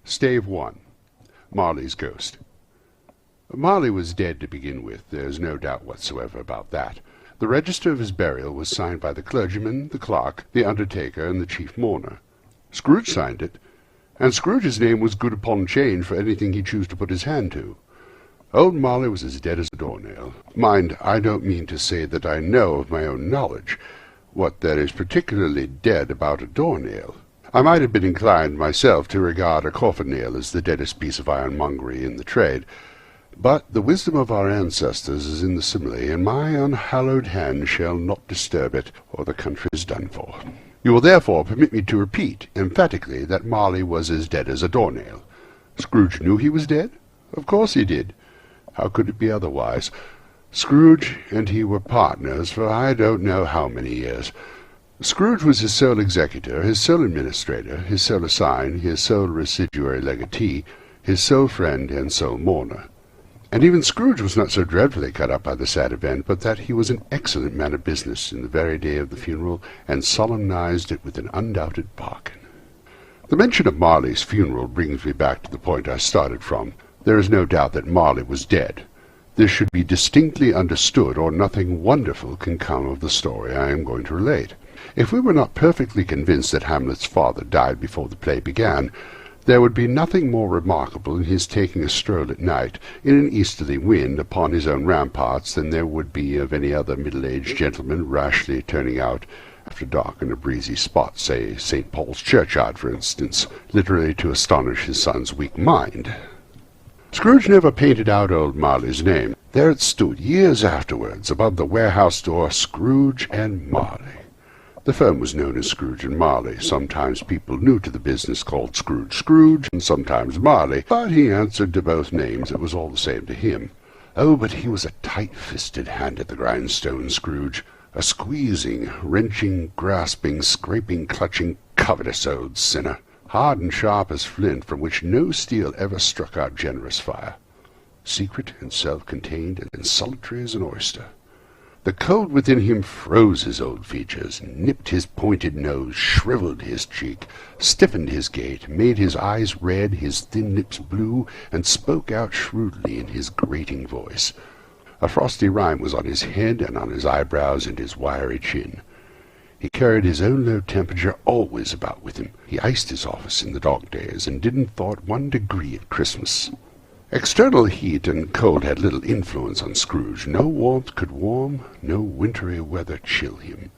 Stave 1. Marley's Ghost. Marley was dead to begin with. There's no doubt whatsoever about that. The register of his burial was signed by the clergyman, the clerk, the undertaker, and the chief mourner. Scrooge signed it, and Scrooge's name was good upon change for anything he chose to put his hand to. Old Marley was as dead as a doornail. Mind, I don't mean to say that I know of my own knowledge what there is particularly dead about a doornail. I might have been inclined myself to regard a coffin-nail as the deadest piece of ironmongery in the trade, but the wisdom of our ancestors is in the simile, and my unhallowed hand shall not disturb it, or the country is done for. You will therefore permit me to repeat emphatically that Marley was as dead as a doornail. Scrooge knew he was dead? Of course he did. How could it be otherwise? Scrooge and he were partners for I don't know how many years. Scrooge was his sole executor, his sole administrator, his sole assign, his sole residuary legatee, his sole friend and sole mourner. And even Scrooge was not so dreadfully cut up by the sad event, but that he was an excellent man of business in the very day of the funeral, and solemnized it with an undoubted bargain. The mention of Marley's funeral brings me back to the point I started from. There is no doubt that Marley was dead. This should be distinctly understood, or nothing wonderful can come of the story I am going to relate. If we were not perfectly convinced that Hamlet's father died before the play began, there would be nothing more remarkable in his taking a stroll at night, in an easterly wind, upon his own ramparts, than there would be of any other middle-aged gentleman rashly turning out after dark in a breezy spot, say St. Paul's churchyard, for instance, literally to astonish his son's weak mind. Scrooge never painted out old Marley's name. There it stood, years afterwards, above the warehouse door, Scrooge and Marley. The firm was known as Scrooge and Marley. Sometimes people new to the business called Scrooge, and sometimes Marley, but he answered to both names. It was all the same to him. Oh, but he was a tight-fisted hand at the grindstone, Scrooge, a squeezing, wrenching, grasping, scraping, clutching, covetous old sinner, hard and sharp as flint, from which no steel ever struck out generous fire, secret and self-contained and solitary as an oyster. The cold within him froze his old features, nipped his pointed nose, shriveled his cheek, stiffened his gait, made his eyes red, his thin lips blue, and spoke out shrewdly in his grating voice. A frosty rime was on his head and on his eyebrows and his wiry chin. He carried his own low temperature always about with him. He iced his office in the dog days, and didn't thaw it 1 degree at Christmas. External heat and cold had little influence on Scrooge. No warmth could warm, no wintry weather chill him.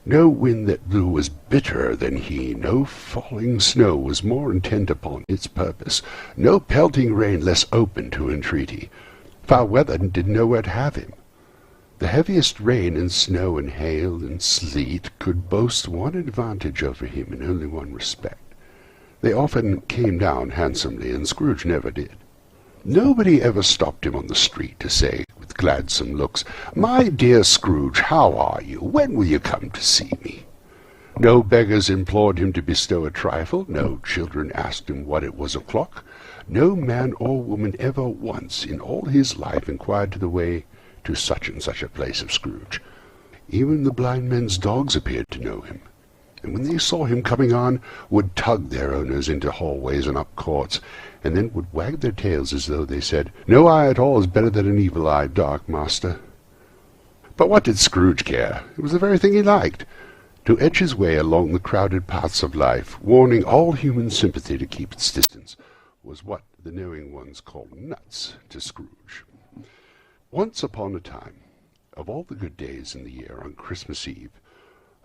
No wind that blew was bitterer than he, no falling snow was more intent upon its purpose, no pelting rain less open to entreaty. Foul weather did nowhere to have him. The heaviest rain and snow and hail and sleet could boast one advantage over him in only one respect. They often came down handsomely, and Scrooge never did. Nobody ever stopped him on the street to say, with gladsome looks, "My dear Scrooge, how are you? When will you come to see me?" No beggars implored him to bestow a trifle. No children asked him what it was o'clock. No man or woman ever once in all his life inquired the way to such and such a place of Scrooge. Even the blind men's dogs appeared to know him, and when they saw him coming on, would tug their owners into hallways and up courts, and then would wag their tails as though they said, "No eye at all is better than an evil-eyed dog, master." But what did Scrooge care? It was the very thing he liked. To edge his way along the crowded paths of life, warning all human sympathy to keep its distance, was what the knowing ones called nuts to Scrooge. Once upon a time, of all the good days in the year, on Christmas Eve,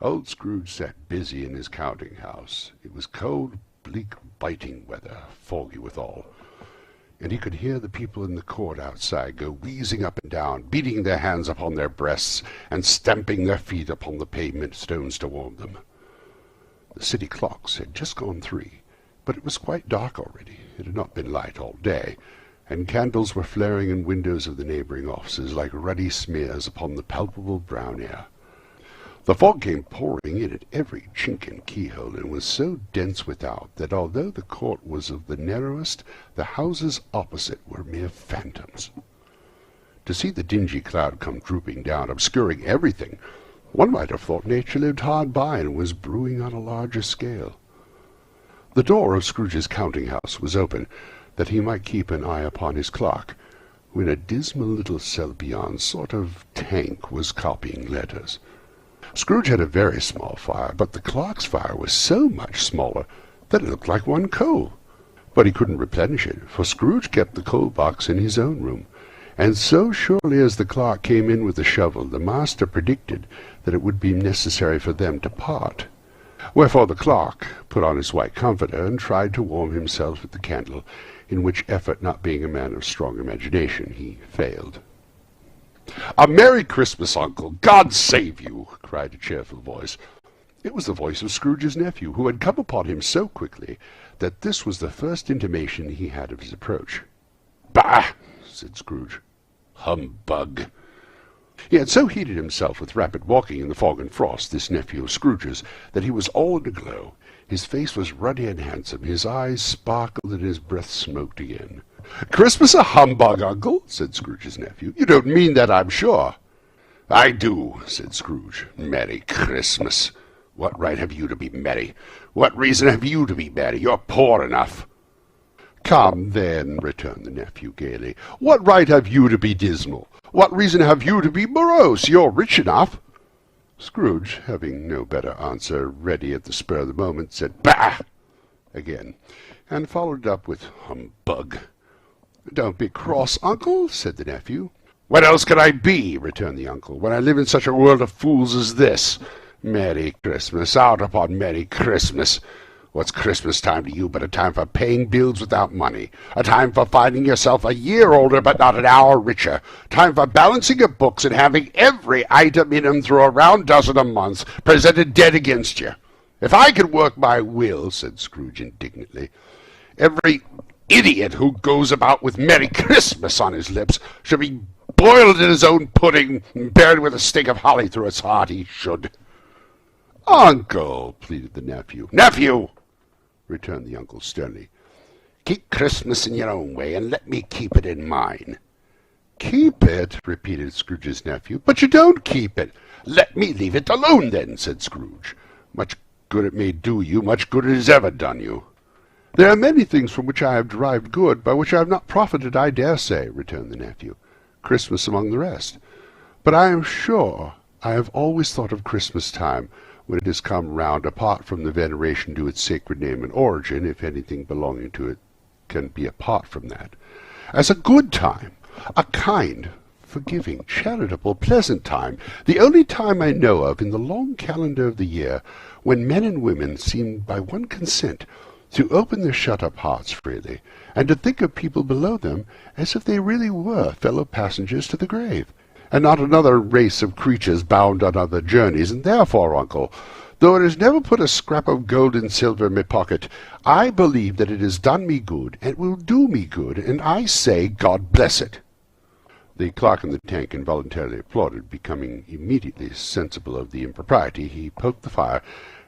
old Scrooge sat busy in his counting-house. It was cold, bleak, biting weather, foggy withal, and he could hear the people in the court outside go wheezing up and down, beating their hands upon their breasts, and stamping their feet upon the pavement stones to warm them. The city clocks had just gone 3, but it was quite dark already. It had not been light all day, and candles were flaring in windows of the neighbouring offices like ruddy smears upon the palpable brown air. The fog came pouring in at every chink and keyhole, and was so dense without that although the court was of the narrowest, the houses opposite were mere phantoms. To see the dingy cloud come drooping down, obscuring everything, one might have thought nature lived hard by and was brewing on a larger scale. The door of Scrooge's counting-house was open, that he might keep an eye upon his clock, when a dismal little cell beyond, sort of tank, was copying letters. Scrooge had a very small fire, but the clock's fire was so much smaller that it looked like one coal. But he couldn't replenish it, for Scrooge kept the coal-box in his own room, and so surely as the clerk came in with the shovel, the master predicted that it would be necessary for them to part. Wherefore the clerk put on his white comforter and tried to warm himself at the candle, in which effort, not being a man of strong imagination, he failed. "A Merry Christmas, Uncle! God save you!" cried a cheerful voice. It was the voice of Scrooge's nephew, who had come upon him so quickly that this was the first intimation he had of his approach. "Bah!" said Scrooge. "Humbug!" He had so heated himself with rapid walking in the fog and frost, this nephew of Scrooge's, that he was all in a glow. His face was ruddy and handsome, his eyes sparkled, and his breath smoked again. "Christmas a humbug, Uncle?" said Scrooge's nephew. "You don't mean that, I'm sure." "I do," said Scrooge. "Merry Christmas! What right have you to be merry? What reason have you to be merry? You're poor enough." "Come, then," returned the nephew gaily, "what right have you to be dismal? What reason have you to be morose? You're rich enough." Scrooge, having no better answer ready at the spur of the moment, said "Bah!" again, and followed it up with "Humbug!" "Don't be cross, Uncle," said the nephew. "What else can I be," returned the uncle, "when I live in such a world of fools as this? Merry Christmas! Out upon Merry Christmas! What's Christmas time to you but a time for paying bills without money, a time for finding yourself a year older but not an hour richer, time for balancing your books and having every item in 'em through a round dozen a month presented dead against you? If I could work my will," said Scrooge indignantly, "every idiot who goes about with Merry Christmas on his lips should be boiled in his own pudding and buried with a stake of holly through his heart, he should." "Uncle!" pleaded the nephew. "Nephew!" returned the uncle sternly. "Keep Christmas in your own way, and let me keep it in mine." "Keep it?" repeated Scrooge's nephew. "But you don't keep it." "Let me leave it alone, then," said Scrooge. "Much good it may do you, much good it has ever done you." "There are many things from which I have derived good, by which I have not profited, I dare say," returned the nephew, "Christmas among the rest. But I am sure I have always thought of Christmas time, when it has come round, apart from the veneration to its sacred name and origin, if anything belonging to it can be apart from that, as a good time, a kind, forgiving, charitable, pleasant time, the only time I know of in the long calendar of the year when men and women seem by one consent to open their shut-up hearts freely, and to think of people below them as if they really were fellow passengers to the grave, and not another race of creatures bound on other journeys. And therefore, Uncle, though it has never put a scrap of gold and silver in my pocket, I believe that it has done me good, and will do me good, and I say God bless it." The clerk in the tank involuntarily applauded. Becoming immediately sensible of the impropriety, he poked the fire,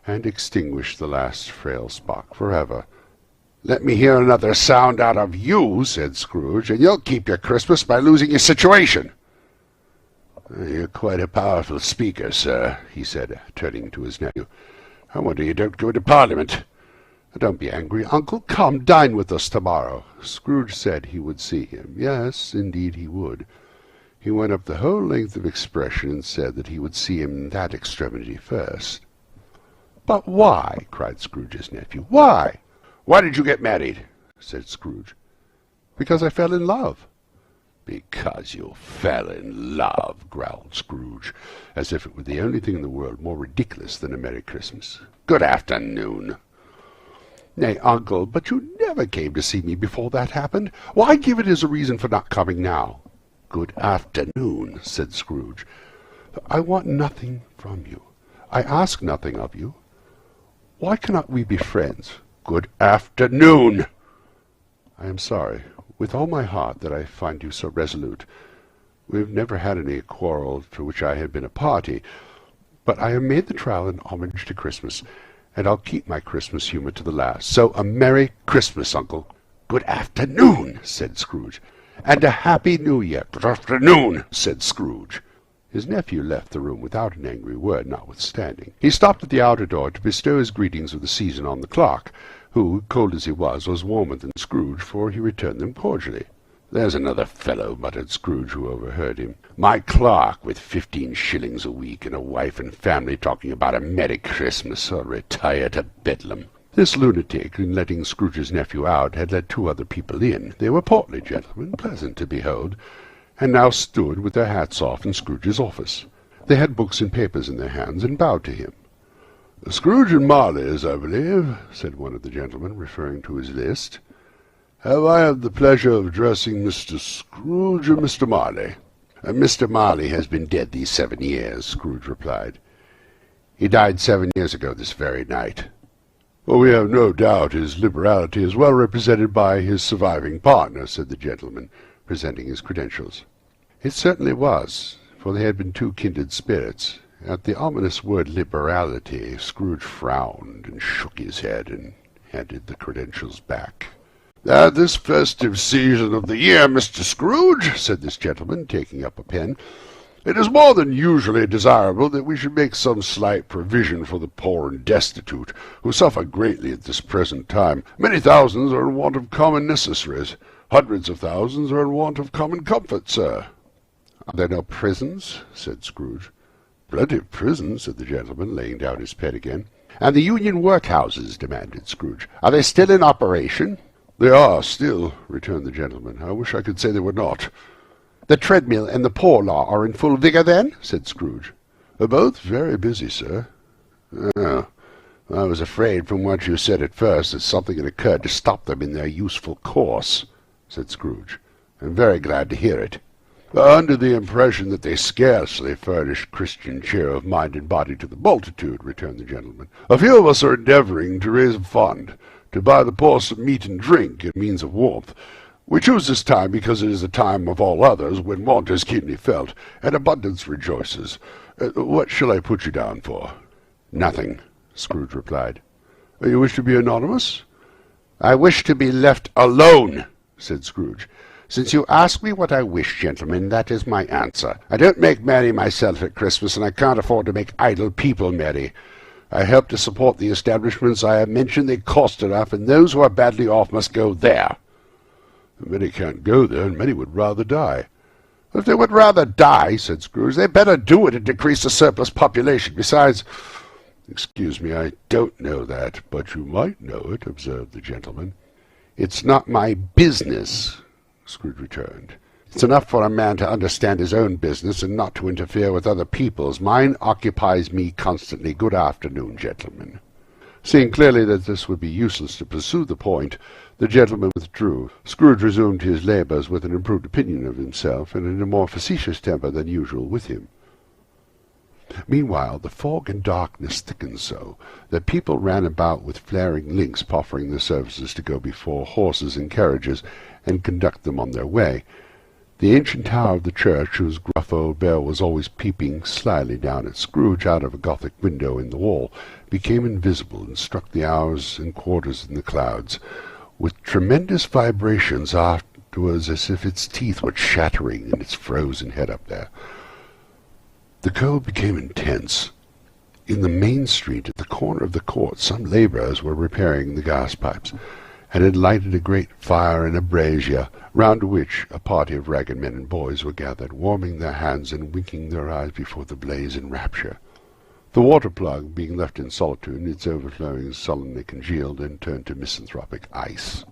and extinguished the last frail spark forever. "Let me hear another sound out of you," said Scrooge, "and you'll keep your Christmas by losing your situation." "You're quite a powerful speaker, sir," he said, turning to his nephew. "I wonder you don't go into Parliament." "Don't be angry, Uncle. Come, dine with us tomorrow." Scrooge said he would see him. Yes, indeed he would. He went up the whole length of expression, and said that he would see him in that extremity first. "But why?" cried Scrooge's nephew. "Why?" "Why did you get married?" said Scrooge. "Because I fell in love." "Because you fell in love," growled Scrooge, as if it were the only thing in the world more ridiculous than a Merry Christmas. "Good afternoon." "Nay, Uncle, but you never came to see me before that happened. Why give it as a reason for not coming now?" "Good afternoon," said Scrooge. "I want nothing from you. I ask nothing of you. Why cannot we be friends?" "Good afternoon." "I am sorry, with all my heart, that I find you so resolute. We have never had any quarrel for which I have been a party, but I have made the trial in homage to Christmas, and I'll keep my Christmas humour to the last. So a Merry Christmas, Uncle." "Good afternoon," said Scrooge. "And a Happy New Year." "Good afternoon," said Scrooge. His nephew left the room without an angry word notwithstanding. He stopped at the outer door to bestow his greetings of the season on the clerk, who, cold as he was warmer than Scrooge, for he returned them cordially. "There's another fellow," muttered Scrooge, who overheard him. "My clerk, with 15 shillings a week, and a wife and family, talking about a Merry Christmas. I'll retire to Bedlam." This lunatic, in letting Scrooge's nephew out, had let 2 other people in. They were portly gentlemen, pleasant to behold, and now stood with their hats off in Scrooge's office. They had books and papers in their hands, and bowed to him. "Scrooge and Marley's, I believe," said one of the gentlemen, referring to his list. "Have I had the pleasure of addressing Mr. Scrooge or Mr. Marley?" "Mr. Marley has been dead these 7 years," Scrooge replied. "He died 7 years ago this very night." "Well, we have no doubt his liberality is well represented by his surviving partner," said the gentleman, presenting his credentials. It certainly was, for they had been 2 kindred spirits. At the ominous word liberality, Scrooge frowned and shook his head and handed the credentials back. "At this festive season of the year, Mr. Scrooge," said this gentleman, taking up a pen, "it is more than usually desirable that we should make some slight provision for the poor and destitute, who suffer greatly at this present time. Many thousands are in want of common necessaries. Hundreds of thousands are in want of common comfort, sir." "Are there no prisons?" said Scrooge. "Plenty of prisons," said the gentleman, laying down his pen again. "And the Union workhouses?" demanded Scrooge. "Are they still in operation?" "They are still," returned the gentleman. "I wish I could say they were not." "The treadmill and the poor law are in full vigour, then?" said Scrooge. "Both very busy, sir." "Oh, I was afraid from what you said at first that something had occurred to stop them in their useful course," said Scrooge. "I'm very glad to hear it." "Under the impression that they scarcely furnish Christian cheer of mind and body to the multitude," returned the gentleman. "A few of us are endeavouring to raise a fund, to buy the poor some meat and drink and means of warmth. We choose this time because it is a time of all others when want is keenly felt, and abundance rejoices. What shall I put you down for?" "Nothing," Scrooge replied. "You wish to be anonymous?" "I wish to be left alone," said Scrooge. "Since you ask me what I wish, gentlemen, that is my answer. I don't make merry myself at Christmas, and I can't afford to make idle people merry. I help to support the establishments I have mentioned. They cost enough, and those who are badly off must go there." "Many can't go there, and many would rather die." "If they would rather die," said Scrooge, "they'd better do it and decrease the surplus population. Besides—" "Excuse me, I don't know that, but you might know it," observed the gentleman. "It's not my business," Scrooge returned. "It's enough for a man to understand his own business and not to interfere with other people's. Mine occupies me constantly. Good afternoon, gentlemen." Seeing clearly that this would be useless to pursue the point, the gentleman withdrew. Scrooge resumed his labours with an improved opinion of himself, and in a more facetious temper than usual with him. Meanwhile the fog and darkness thickened so that people ran about with flaring links, proffering their services to go before horses and carriages and conduct them on their way. The ancient tower of the church, whose gruff old bell was always peeping slyly down at Scrooge out of a Gothic window in the wall, became invisible and struck the hours and quarters in the clouds, with tremendous vibrations afterwards, as if its teeth were chattering in its frozen head up there. The cold became intense. In the main street, at the corner of the court, some labourers were repairing the gas pipes, and had lighted a great fire in a brazier, round which a party of ragged men and boys were gathered, warming their hands and winking their eyes before the blaze in rapture. The water-plug, being left in solitude, its overflowings sullenly congealed and turned to misanthropic ice.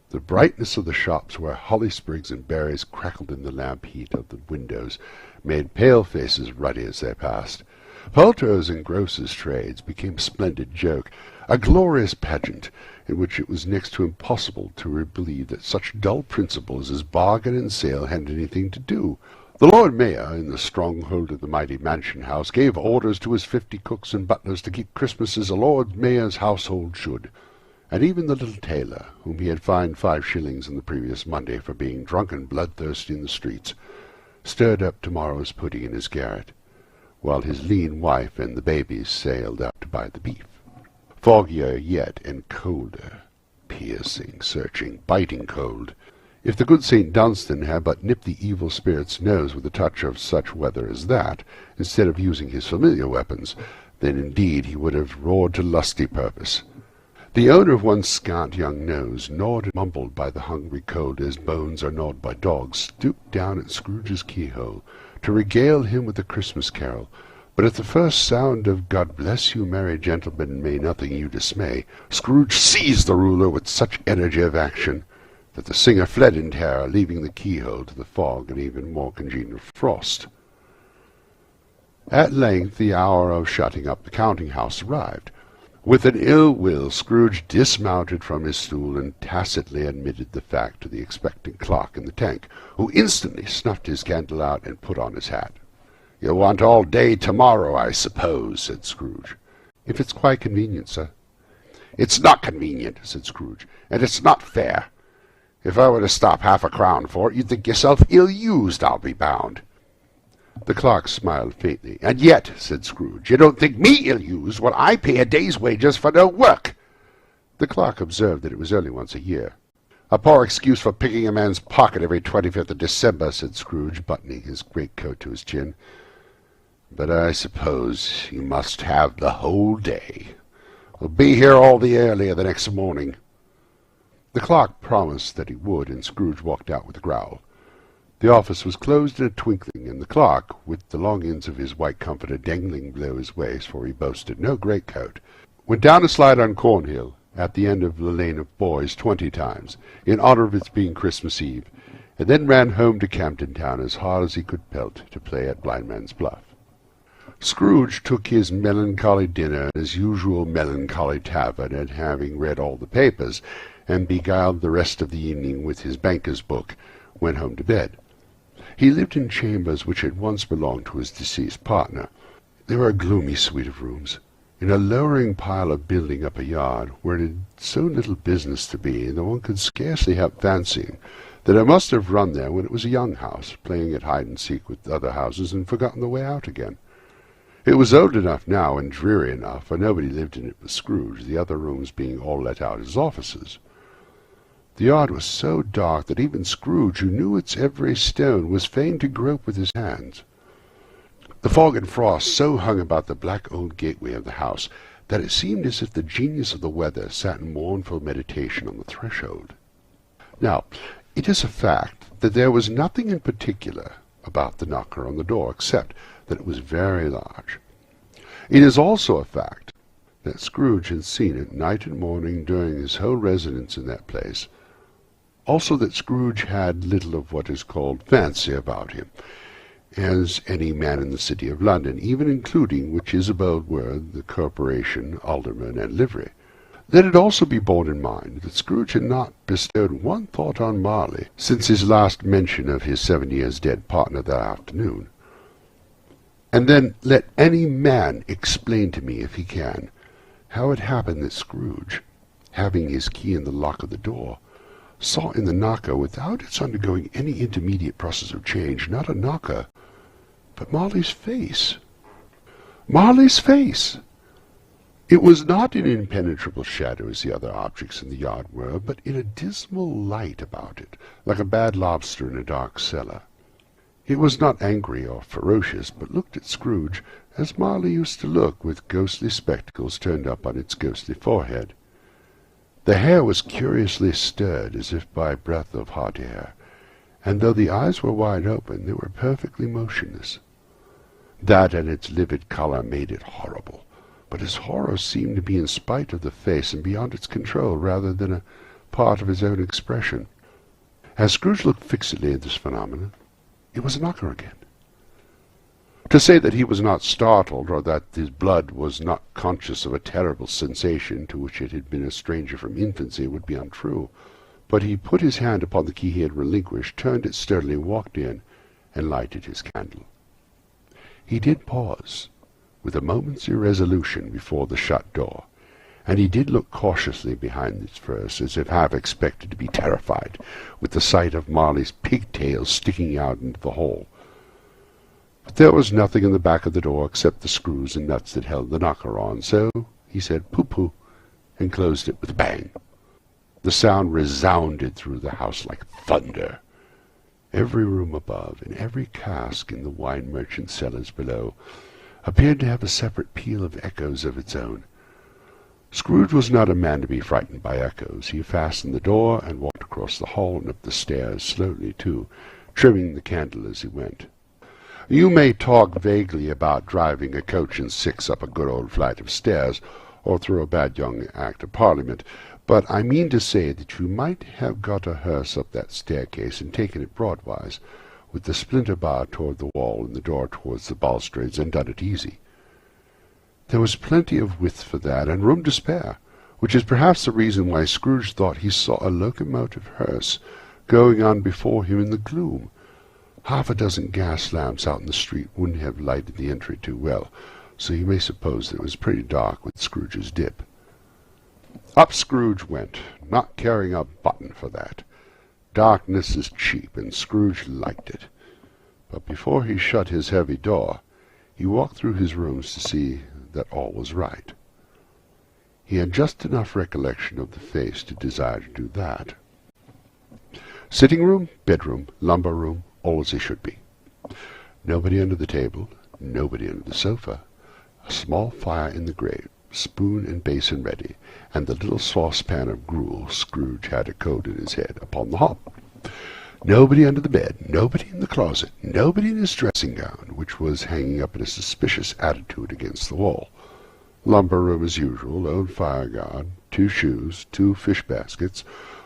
The brightness of the shops, where holly sprigs and berries crackled in the lamp heat of the windows, made pale faces ruddy as they passed. Poulterers' and grocers' trades became a splendid joke, a glorious pageant, in which it was next to impossible to believe that such dull principles as bargain and sale had anything to do. The Lord Mayor, in the stronghold of the mighty mansion house, gave orders to his 50 cooks and butlers to keep Christmas as a Lord Mayor's household should, and even the little tailor, whom he had fined 5 shillings on the previous Monday for being drunk and bloodthirsty in the streets, stirred up tomorrow's pudding in his garret, while his lean wife and the babies sailed out to buy the beef. Foggier yet and colder, piercing, searching, biting cold, If the good St. Dunstan had but nipped the evil spirit's nose with a touch of such weather as that, instead of using his familiar weapons, then indeed he would have roared to lusty purpose. The owner of one scant young nose, gnawed and mumbled by the hungry cold as bones are gnawed by dogs, stooped down at Scrooge's keyhole to regale him with a Christmas carol. But at the first sound of "God bless you, merry gentlemen, may nothing you dismay," Scrooge seized the ruler with such energy of action that the singer fled in terror, leaving the keyhole to the fog and even more congenial frost. At length the hour of shutting up the counting-house arrived. With an ill will, Scrooge dismounted from his stool and tacitly admitted the fact to the expectant clerk in the tank, who instantly snuffed his candle out and put on his hat. "You want all day tomorrow, I suppose," said Scrooge. "If it's quite convenient, sir." "It's not convenient," said Scrooge, "and it's not fair. If I were to stop half a crown for it, you'd think yourself ill-used, I'll be bound." The clerk smiled faintly. "And yet," said Scrooge, "you don't think me ill-used when I pay a day's wages for no work." The clerk observed that it was only once a year. "A poor excuse for picking a man's pocket every 25th of December," said Scrooge, buttoning his greatcoat to his chin. "But I suppose you must have the whole day. We'll be here all the earlier the next morning." The clerk promised that he would, and Scrooge walked out with a growl. The office was closed in a twinkling, and the clerk, with the long ends of his white comforter dangling below his waist, for he boasted no greatcoat, went down a slide on Cornhill, at the end of the Lane of Boys, 20 times, in honour of its being Christmas Eve, and then ran home to Camden Town as hard as he could pelt to play at Blindman's Bluff. Scrooge took his melancholy dinner at his usual melancholy tavern, and having read all the papers, and beguiled the rest of the evening with his banker's book, went home to bed. He lived in chambers which had once belonged to his deceased partner. They were a gloomy suite of rooms, in a lowering pile of building up a yard, where it had so little business to be that one could scarcely help fancying that it must have run there when it was a young house, playing at hide-and-seek with other houses, and forgotten the way out again. It was old enough now, and dreary enough, for nobody lived in it but Scrooge, the other rooms being all let out as offices. The yard was so dark that even Scrooge, who knew its every stone, was fain to grope with his hands. The fog and frost so hung about the black old gateway of the house that it seemed as if the genius of the weather sat in mournful meditation on the threshold. Now, it is a fact that there was nothing in particular about the knocker on the door, except that it was very large. It is also a fact that Scrooge had seen it night and morning during his whole residence in that place. Also that Scrooge had little of what is called fancy about him, as any man in the city of London, even including, which his abode were, the corporation, aldermen, and livery. Let it also be borne in mind that Scrooge had not bestowed one thought on Marley since his last mention of his 7 years dead partner that afternoon. And then let any man explain to me, if he can, how it happened that Scrooge, having his key in the lock of the door, saw in the knocker, without its undergoing any intermediate process of change, not a knocker, but Marley's face. Marley's face! It was not in impenetrable shadow as the other objects in the yard were, but in a dismal light about it, like a bad lobster in a dark cellar. It was not angry or ferocious, but looked at Scrooge as Marley used to look, with ghostly spectacles turned up on its ghostly forehead. The hair was curiously stirred, as if by breath of hot air, and though the eyes were wide open, they were perfectly motionless. That and its livid colour made it horrible, but his horror seemed to be in spite of the face and beyond its control, rather than a part of his own expression. As Scrooge looked fixedly at this phenomenon, it was a knocker again. To say that he was not startled, or that his blood was not conscious of a terrible sensation to which it had been a stranger from infancy, would be untrue. But he put his hand upon the key he had relinquished, turned it sturdily, walked in, and lighted his candle. He did pause, with a moment's irresolution, before the shut door, and he did look cautiously behind it first, as if half expected to be terrified with the sight of Marley's pigtails sticking out into the hall. But there was nothing in the back of the door except the screws and nuts that held the knocker on, so he said "Pooh-pooh," and closed it with a bang. The sound resounded through the house like thunder. Every room above, and every cask in the wine merchant's cellars below, appeared to have a separate peal of echoes of its own. Scrooge was not a man to be frightened by echoes. He fastened the door and walked across the hall and up the stairs, slowly too, trimming the candle as he went. You may talk vaguely about driving a coach and six up a good old flight of stairs, or through a bad young Act of Parliament, but I mean to say that you might have got a hearse up that staircase and taken it broadwise, with the splinter bar toward the wall and the door towards the balustrades, and done it easy. There was plenty of width for that, and room to spare, which is perhaps the reason why Scrooge thought he saw a locomotive hearse going on before him in the gloom. Half a dozen gas lamps out in the street wouldn't have lighted the entry too well, so you may suppose that it was pretty dark with Scrooge's dip. Up Scrooge went, not caring a button for that. Darkness is cheap, and Scrooge liked it. But before he shut his heavy door, he walked through his rooms to see that all was right. He had just enough recollection of the face to desire to do that. Sitting room, bedroom, lumber room, all as it should be. Nobody under the table, nobody under the sofa. A small fire in the grate, spoon and basin ready, and the little saucepan of gruel Scrooge had a code in his head upon the hob. Nobody under the bed, nobody in the closet, nobody in his dressing gown, which was hanging up in a suspicious attitude against the wall. Lumber room as usual, old fire guard, 2 shoes, 2 fish baskets,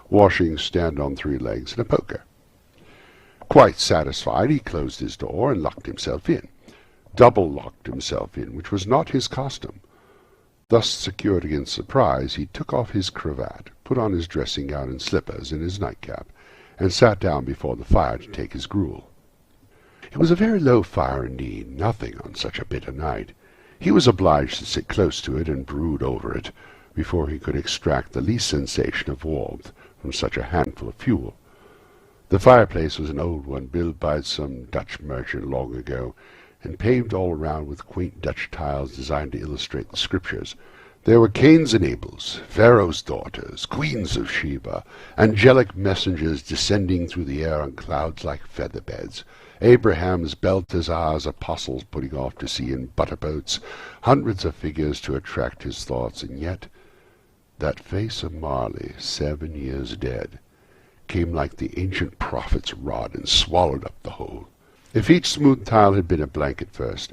washing stand on 3 legs, and a poker. Quite satisfied, he closed his door and locked himself in. Double-locked himself in, which was not his custom. Thus secured against surprise, he took off his cravat, put on his dressing gown and slippers and his nightcap, and sat down before the fire to take his gruel. It was a very low fire indeed, nothing on such a bitter night. He was obliged to sit close to it and brood over it, before he could extract the least sensation of warmth from such a handful of fuel. The fireplace was an old one, built by some Dutch merchant long ago, and paved all around with quaint Dutch tiles designed to illustrate the Scriptures. There were Cains and Abels, Pharaoh's daughters, queens of Sheba, angelic messengers descending through the air on clouds like feather-beds, Abraham's, Belteshazzar's apostles putting off to sea in butter-boats, hundreds of figures to attract his thoughts, and yet that face of Marley, 7 years dead, came like the ancient prophet's rod and swallowed up the whole. If each smooth tile had been a blank at first,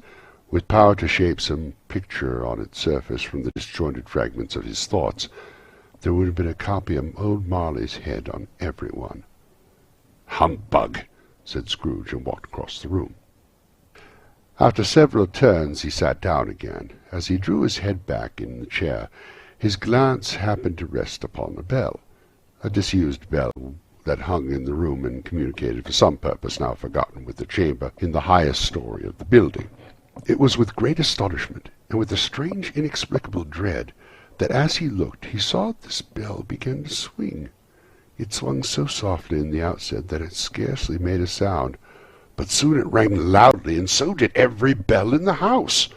with power to shape some picture on its surface from the disjointed fragments of his thoughts, there would have been a copy of old Marley's head on every one. "Humbug!" said Scrooge, and walked across the room. After several turns he sat down again. As he drew his head back in the chair, his glance happened to rest upon a bell, a disused bell that hung in the room and communicated for some purpose now forgotten with the chamber in the highest story of the building. It was with great astonishment, and with a strange inexplicable dread, that as he looked he saw this bell begin to swing. It swung so softly in the outset that it scarcely made a sound, but soon it rang loudly, and so did every bell in the house.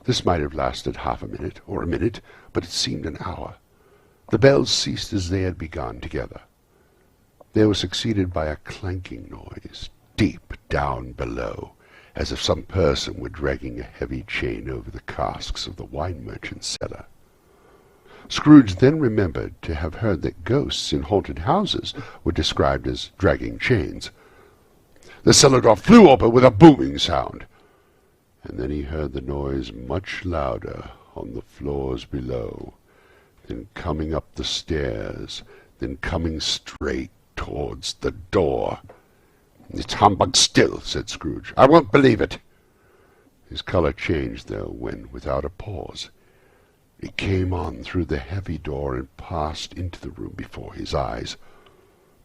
This might have lasted half a minute, or a minute, but it seemed an hour. The bells ceased as they had begun together. They were succeeded by a clanking noise, deep down below, as if some person were dragging a heavy chain over the casks of the wine merchant's cellar. Scrooge then remembered to have heard that ghosts in haunted houses were described as dragging chains. The cellar door flew open with a booming sound, and then he heard the noise much louder on the floors below, then coming up the stairs, then coming straight towards the door. "It's humbug still," said Scrooge. "I won't believe it." His colour changed, though, when, without a pause, it came on through the heavy door and passed into the room before his eyes.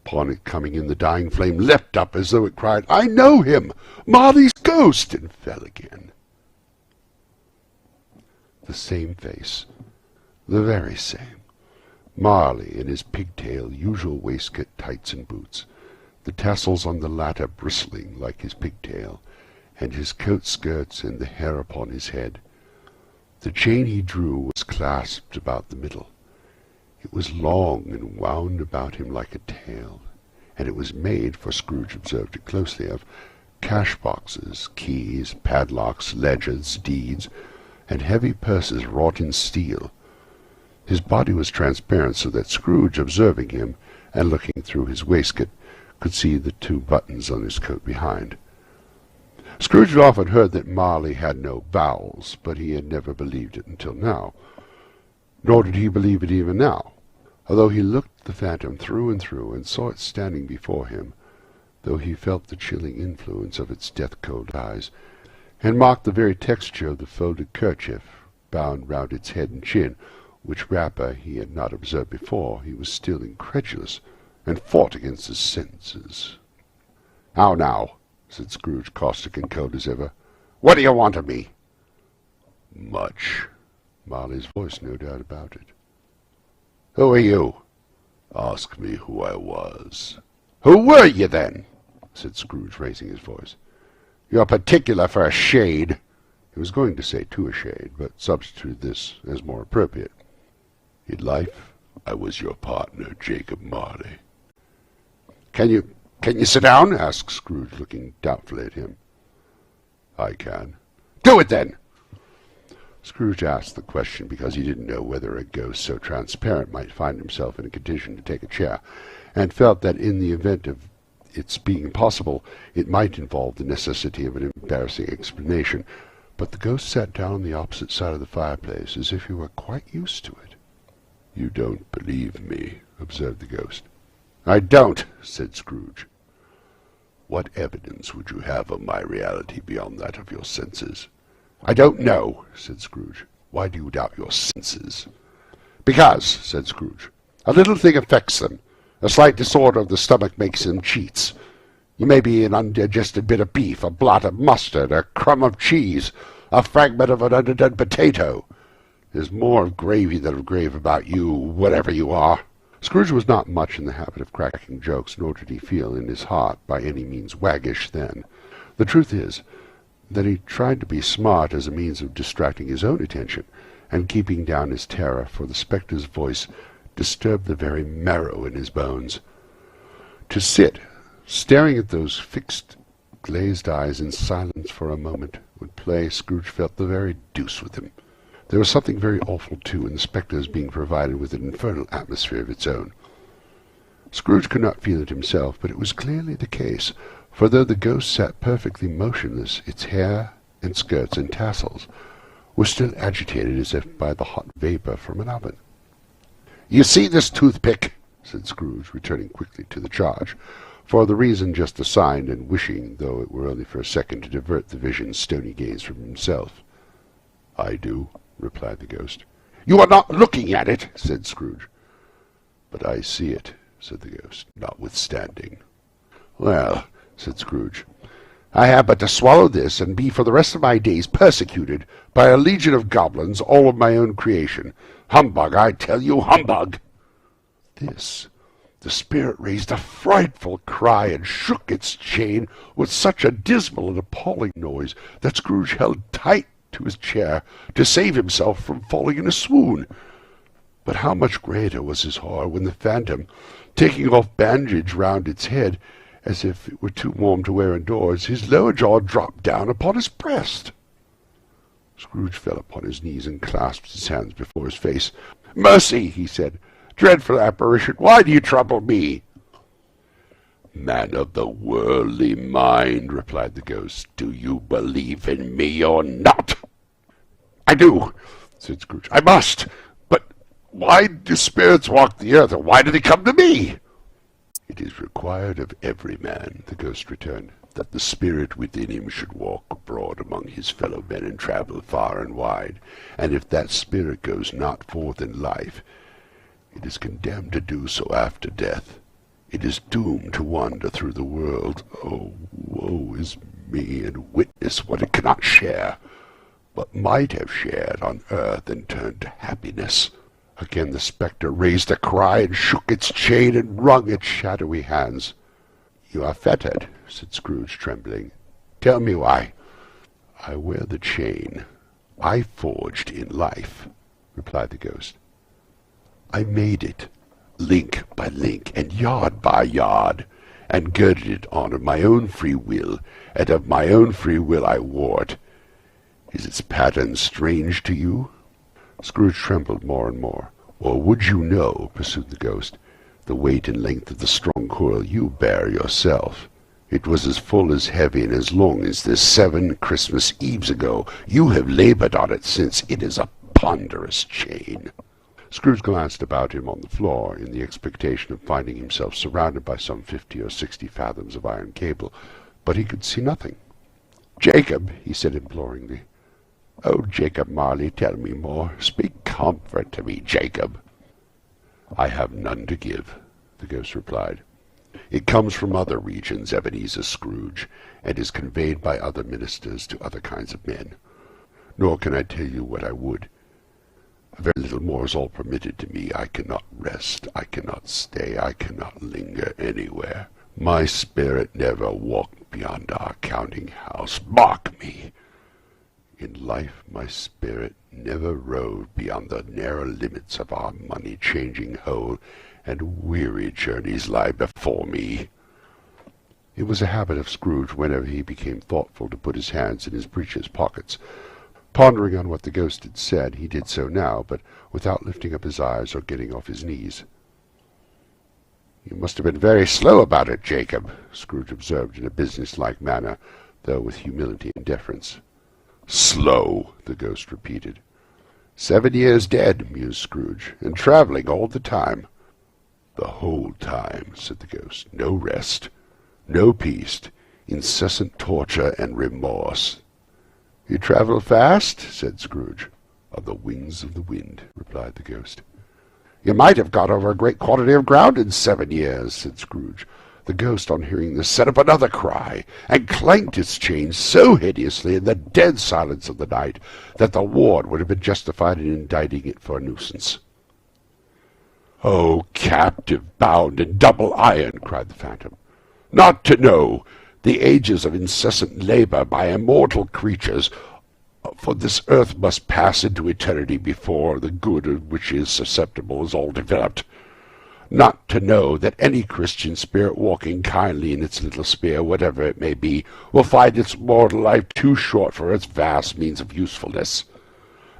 Upon it coming in, the dying flame leapt up as though it cried, "I know him! Marley's ghost!" and fell again. The same face, the very same. Marley in his pigtail, usual waistcoat, tights, and boots, the tassels on the latter bristling like his pigtail, and his coat skirts and the hair upon his head. The chain he drew was clasped about the middle. It was long and wound about him like a tail, and it was made, for Scrooge observed it closely, of cash-boxes, keys, padlocks, ledgers, deeds, and heavy purses wrought in steel. His body was transparent, so that Scrooge, observing him, and looking through his waistcoat, could see the 2 buttons on his coat behind. Scrooge had often heard that Marley had no bowels, but he had never believed it until now. Nor did he believe it even now, although he looked the phantom through and through, and saw it standing before him, though he felt the chilling influence of its death-cold eyes, and marked the very texture of the folded kerchief bound round its head and chin, which wrapper he had not observed before. He was still incredulous, and fought against his senses. "How now?" said Scrooge, caustic and cold as ever. "What do you want of me?" "Much." Marley's voice, no doubt about it. "Who are you?" "Ask me who I was." "Who were you, then?" said Scrooge, raising his voice. "You're particular for a shade." He was going to say to a shade, but substituted this as more appropriate. "In life, I was your partner, Jacob Marley." Can you sit down?" asked Scrooge, looking doubtfully at him. "I can." "Do it, then." Scrooge asked the question because he didn't know whether a ghost so transparent might find himself in a condition to take a chair, and felt that in the event of its being possible, it might involve the necessity of an embarrassing explanation. But the ghost sat down on the opposite side of the fireplace, as if he were quite used to it. "You don't believe me," observed the ghost. "I don't," said Scrooge. "What evidence would you have of my reality beyond that of your senses?" "I don't know," said Scrooge. "Why do you doubt your senses?" "Because," said Scrooge, "a little thing affects them. A slight disorder of the stomach makes them cheats. You may be an undigested bit of beef, a blot of mustard, a crumb of cheese, a fragment of an underdone potato. There's more of gravy than of grave about you, whatever you are." Scrooge was not much in the habit of cracking jokes, nor did he feel in his heart by any means waggish then. The truth is that he tried to be smart as a means of distracting his own attention, and keeping down his terror, for the spectre's voice disturbed the very marrow in his bones. To sit, staring at those fixed, glazed eyes in silence for a moment, would play, Scrooge felt, the very deuce with him. There was something very awful, too, in the spectre's being provided with an infernal atmosphere of its own. Scrooge could not feel it himself, but it was clearly the case, for though the ghost sat perfectly motionless, its hair and skirts and tassels were still agitated as if by the hot vapour from an oven. "You see this toothpick?" said Scrooge, returning quickly to the charge, for the reason just assigned, and wishing, though it were only for a second, to divert the vision's stony gaze from himself. "I do," replied the ghost. "You are not looking at it," said Scrooge. "But I see it," said the ghost, "notwithstanding." "Well," said Scrooge, "I have but to swallow this, and be for the rest of my days persecuted by a legion of goblins, all of my own creation. Humbug, I tell you, humbug!" This, the spirit raised a frightful cry, and shook its chain with such a dismal and appalling noise that Scrooge held tight to his chair to save himself from falling in a swoon. But how much greater was his horror when the phantom, taking off bandage round its head, as if it were too warm to wear indoors, his lower jaw dropped down upon his breast. Scrooge fell upon his knees and clasped his hands before his face. "Mercy!" he said. "Dreadful apparition, why do you trouble me?" "Man of the worldly mind," replied the ghost, "do you believe in me or not?" "I do," said Scrooge. "I must. But why do spirits walk the earth, and why do they come to me?" "It is required of every man," the ghost returned, "that the spirit within him should walk abroad among his fellow men and travel far and wide, and if that spirit goes not forth in life, it is condemned to do so after death. It is doomed to wander through the world. Oh, woe is me, and witness what it cannot share, but might have shared on earth and turned to happiness." Again the spectre raised a cry, and shook its chain, and wrung its shadowy hands. "You are fettered," said Scrooge, trembling. "Tell me why." "I wear the chain I forged in life," replied the ghost. I made it, link by link, and yard by yard, and girded it on of my own free will, and of my own free will I wore it. Is its pattern strange to you?" Scrooge trembled more and more. "Or would you know," pursued the ghost, "the weight and length of the strong coil you bear yourself? It was as full, as heavy, and as long as this 7 Christmas Eves ago. You have laboured on it since. It is a ponderous chain." Scrooge glanced about him on the floor, in the expectation of finding himself surrounded by some 50 or 60 fathoms of iron cable, but he could see nothing. "Jacob," he said imploringly. "Oh, Jacob Marley, tell me more. Speak comfort to me, Jacob." "I have none to give," the ghost replied. "It comes from other regions, Ebenezer Scrooge, and is conveyed by other ministers to other kinds of men. Nor can I tell you what I would. A very little more is all permitted to me. I cannot rest, I cannot stay, I cannot linger anywhere. My spirit never walked beyond our counting-house. Mark me! In life my spirit never roved beyond the narrow limits of our money-changing hole, and weary journeys lie before me." It was a habit of Scrooge, whenever he became thoughtful, to put his hands in his breeches pockets. Pondering on what the ghost had said, he did so now, but without lifting up his eyes or getting off his knees. "You must have been very slow about it, Jacob," Scrooge observed in a business-like manner, though with humility and deference. "Slow," the ghost repeated. 7 years dead," mused Scrooge, "and travelling all the time." "The whole time," said the ghost. "No rest, no peace, incessant torture and remorse." "You travel fast?" said Scrooge. "On the wings of the wind," replied the ghost. "You might have got over a great quantity of ground in 7 years," said Scrooge. The ghost, on hearing this, set up another cry, and clanked its chain so hideously in the dead silence of the night that the ward would have been justified in indicting it for a nuisance. "O captive bound in double iron," cried the phantom, "not to know the ages of incessant labour by immortal creatures, for this earth must pass into eternity before the good of which it is susceptible is all developed. Not to know that any Christian spirit walking kindly in its little sphere, whatever it may be, will find its mortal life too short for its vast means of usefulness.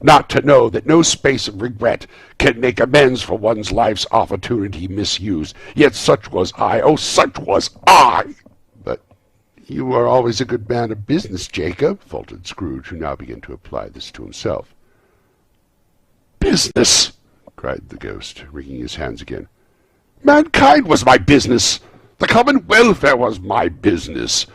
Not to know that no space of regret can make amends for one's life's opportunity misused. Yet such was I, oh, such was I!" "But you were always a good man of business, Jacob," faltered Scrooge, who now began to apply this to himself. "Business!" cried the ghost, wringing his hands again. "Mankind was my business. The common welfare was my business.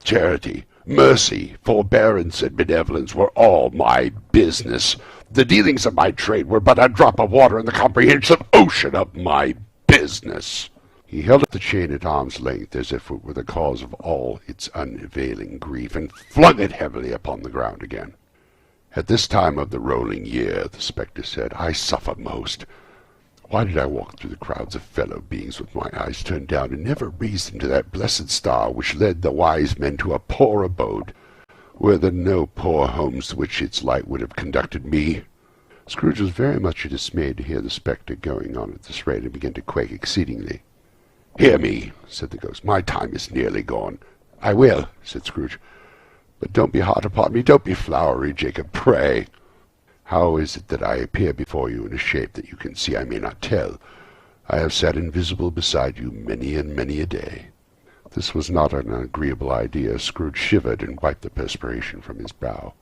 Charity, mercy, forbearance, and benevolence were all my business. The dealings of my trade were but a drop of water in the comprehensive ocean of my business." He held up the chain at arm's length, as if it were the cause of all its unavailing grief, and flung it heavily upon the ground again. "At this time of the rolling year," the spectre said, "I suffer most. Why did I walk through the crowds of fellow beings with my eyes turned down, and never raise them to that blessed star which led the wise men to a poor abode? Were there no poor homes to which its light would have conducted me?" Scrooge was very much dismayed to hear the spectre going on at this rate, and began to quake exceedingly. "Hear me," said the ghost. "My time is nearly gone." "I will," said Scrooge. "But don't be hard upon me. Don't be flowery, Jacob, pray. How is it that I appear before you in a shape that you can see I may not tell? I have sat invisible beside you many and many a day." This was not an agreeable idea. Scrooge shivered and wiped the perspiration from his brow.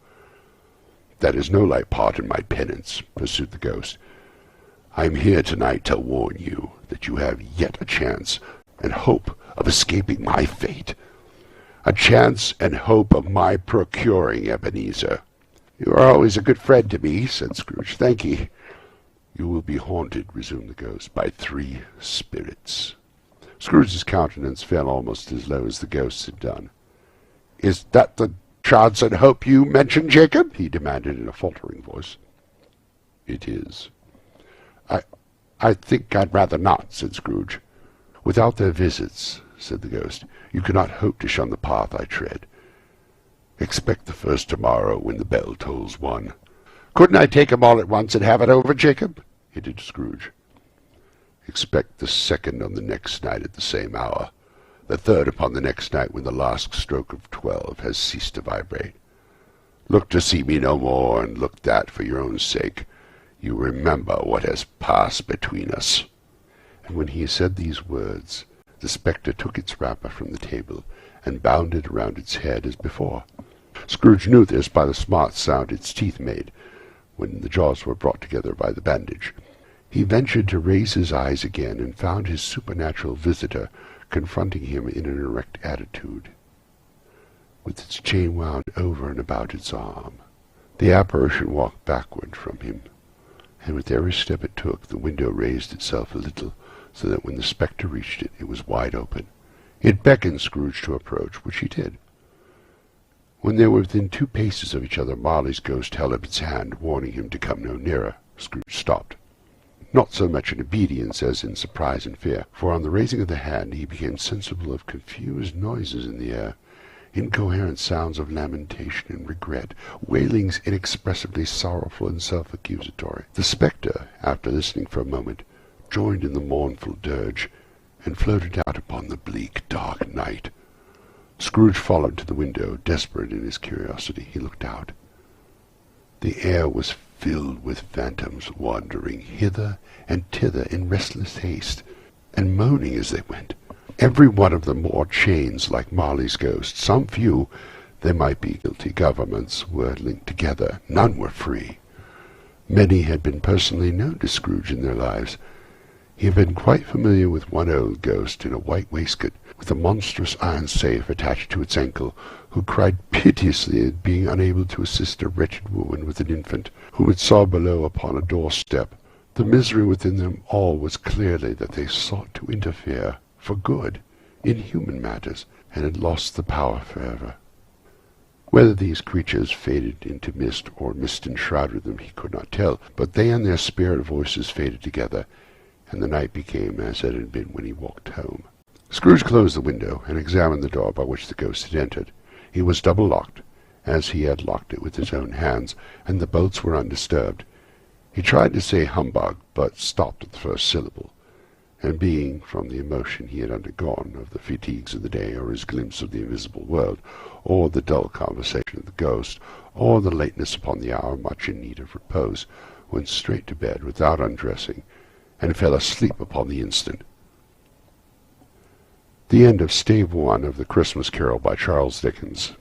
"That is no light part in my penance," pursued the ghost. "I am here tonight to warn you that you have yet a chance and hope of escaping my fate. A chance and hope of my procuring Ebenezer." "You are always a good friend to me," said Scrooge. "Thank ye." "You will be haunted," resumed the ghost, "by 3 spirits." Scrooge's countenance fell almost as low as the ghost's had done. "Is that the chance and hope you mentioned, Jacob?" he demanded in a faltering voice. "It is." I think I'd rather not," said Scrooge. "Without their visits," said the ghost, "you cannot hope to shun the path I tread. Expect the first tomorrow when the bell tolls 1. "Couldn't I take 'em all at once and have it over, Jacob?" hinted Scrooge. Expect the second on the next night at the same hour, the third upon the next night when the last stroke of 12 has ceased to vibrate. Look to see me no more, and look that, for your own sake, you remember what has passed between us." And when he said these words, the spectre took its wrapper from the table and bound it around its head as before. Scrooge knew this by the smart sound its teeth made when the jaws were brought together by the bandage. He ventured to raise his eyes again, and found his supernatural visitor confronting him in an erect attitude, with its chain wound over and about its arm. The apparition walked backward from him, and with every step it took, the window raised itself a little, so that when the spectre reached it, it was wide open. It beckoned Scrooge to approach, which he did. When they were within 2 paces of each other, Marley's ghost held up its hand, warning him to come no nearer. Scrooge stopped, not so much in obedience as in surprise and fear, for on the raising of the hand he became sensible of confused noises in the air, incoherent sounds of lamentation and regret, wailings inexpressibly sorrowful and self-accusatory. The spectre, after listening for a moment, joined in the mournful dirge, and floated out upon the bleak, dark night. Scrooge followed to the window, desperate in his curiosity. He looked out. The air was filled with phantoms wandering hither and thither in restless haste, and moaning as they went. Every one of them wore chains like Marley's ghost. Some few, they might be guilty governments, were linked together. None were free. Many had been personally known to Scrooge in their lives. He had been quite familiar with one old ghost in a white waistcoat, with a monstrous iron safe attached to its ankle, who cried piteously at being unable to assist a wretched woman with an infant, who would sob below upon a doorstep. The misery within them all was clearly that they sought to interfere, for good, in human matters, and had lost the power forever. Whether these creatures faded into mist, or mist enshrouded them, he could not tell, but they and their spirit voices faded together, and the night became as it had been when he walked home. Scrooge closed the window, and examined the door by which the ghost had entered. It was double-locked, as he had locked it with his own hands, and the bolts were undisturbed. He tried to say humbug, but stopped at the first syllable, and being, from the emotion he had undergone, of the fatigues of the day, or his glimpse of the invisible world, or the dull conversation of the ghost, or the lateness upon the hour, much in need of repose, went straight to bed without undressing, and fell asleep upon the instant. The end of Stave 1 of The Christmas Carol by Charles Dickens.